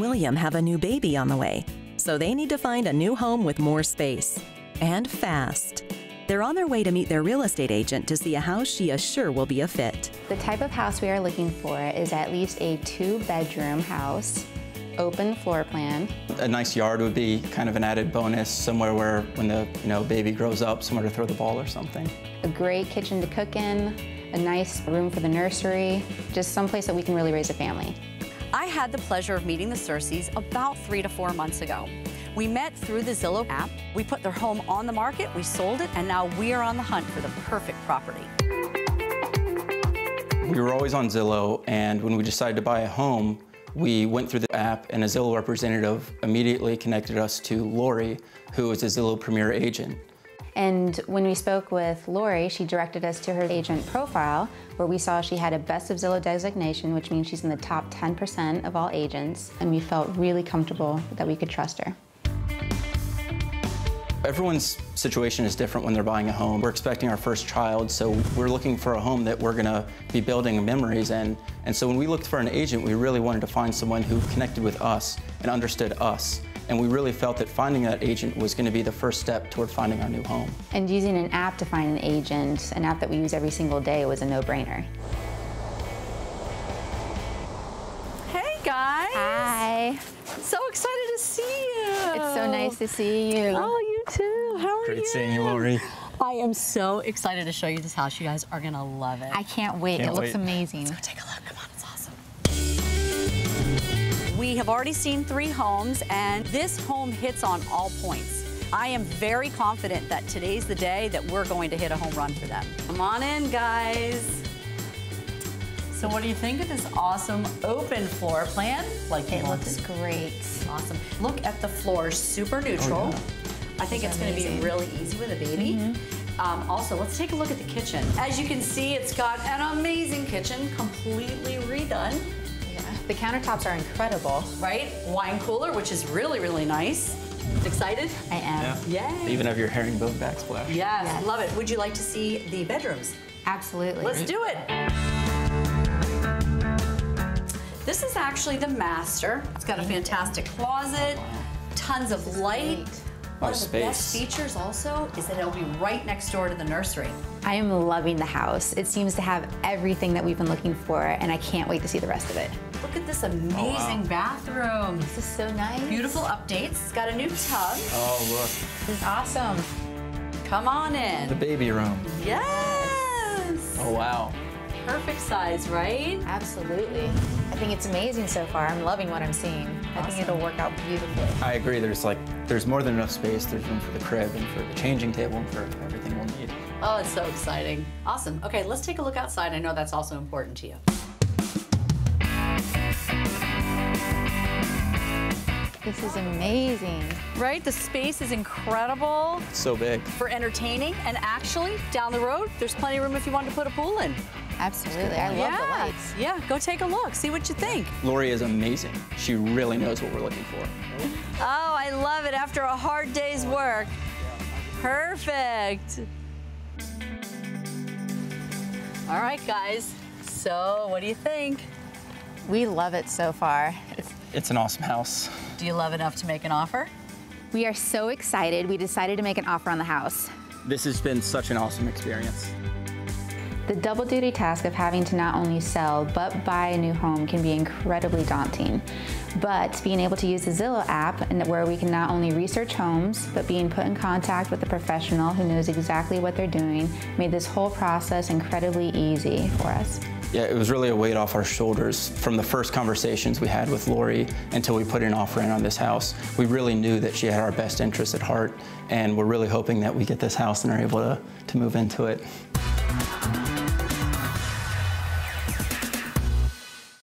William have a new baby on the way, so they need to find a new home with more space. And fast. They're on their way to meet their real estate agent to see a house she is sure will be a fit. The type of house we are looking for is at least a 2-bedroom house, open floor plan. A nice yard would be kind of an added bonus, somewhere where when the baby grows up, somewhere to throw the ball or something. A great kitchen to cook in, a nice room for the nursery, just someplace that we can really raise a family. I had the pleasure of meeting the Cerces about 3 to 4 months ago. We met through the Zillow app. We put their home on the market, we sold it, and now we are on the hunt for the perfect property. We were always on Zillow, and when we decided to buy a home, we went through the app, and a Zillow representative immediately connected us to Laurie, who is a Zillow Premier agent. And when we spoke with Laurie, she directed us to her agent profile, where we saw she had a Best of Zillow designation, which means she's in the top 10% of all agents, and we felt really comfortable that we could trust her. Everyone's situation is different when they're buying a home. We're expecting our first child, so we're looking for a home that we're gonna be building memories in. And so when we looked for an agent, we really wanted to find someone who connected with us and understood us. And we really felt that finding that agent was gonna be the first step toward finding our new home. And using an app to find an agent, an app that we use every single day, was a no-brainer. Hey guys! Hi. So excited to see you! It's so nice to see you. Oh, you too. How are you? Great seeing you, Laurie. I am so excited to show you this house. You guys are gonna love it. I can't wait. It looks amazing. Let's go take a look. Come on, it's awesome. We have already seen 3 homes, and this home hits on all points. I am very confident that today's the day that we're going to hit a home run for them. Come on in, guys. So what do you think of this awesome open floor plan? Like It looks great. Awesome. Look at the floors, super neutral. Oh, yeah. I think it's going to be really easy with a baby. Also, let's take a look at the kitchen. As you can see, it's got an amazing kitchen, completely redone. Yeah. The countertops are incredible. Right? Wine cooler, which is really, really nice. Excited? I am. Yeah. Yay. They even have your herringbone backsplash. Yes, love it. Would you like to see the bedrooms? Absolutely. Let's do it. This is actually the master. It's got a fantastic closet, tons of light. One of the best features also is that it'll be right next door to the nursery. I am loving the house. It seems to have everything that we've been looking for, and I can't wait to see the rest of it. Look at this amazing bathroom. This is so nice. Beautiful updates. It's got a new tub. Oh, look. This is awesome. Come on in. The baby room. Yes. Oh, wow. Perfect size, right? Absolutely. I think it's amazing so far. I'm loving what I'm seeing. I think it'll work out beautifully. I agree. There's more than enough space. There's room for the crib and for the changing table and for everything we'll need. Oh, it's so exciting. Awesome. Okay, let's take a look outside. I know that's also important to you. This is amazing. Right? The space is incredible. It's so big. For entertaining, and actually, down the road, there's plenty of room if you wanted to put a pool in. Absolutely. I love the lights. Yeah, go take a look. See what you think. Laurie is amazing. She really knows what we're looking for. Oh, I love it after a hard day's work. Perfect. All right, guys. So, what do you think? We love it so far. It's an awesome house. Do you love enough to make an offer? We are so excited. We decided to make an offer on the house. This has been such an awesome experience. The double duty task of having to not only sell but buy a new home can be incredibly daunting. But being able to use the Zillow app, and where we can not only research homes, but being put in contact with a professional who knows exactly what they're doing, made this whole process incredibly easy for us. Yeah, it was really a weight off our shoulders. From the first conversations we had with Laurie until we put an offer in on this house, we really knew that she had our best interests at heart, and we're really hoping that we get this house and are able to move into it.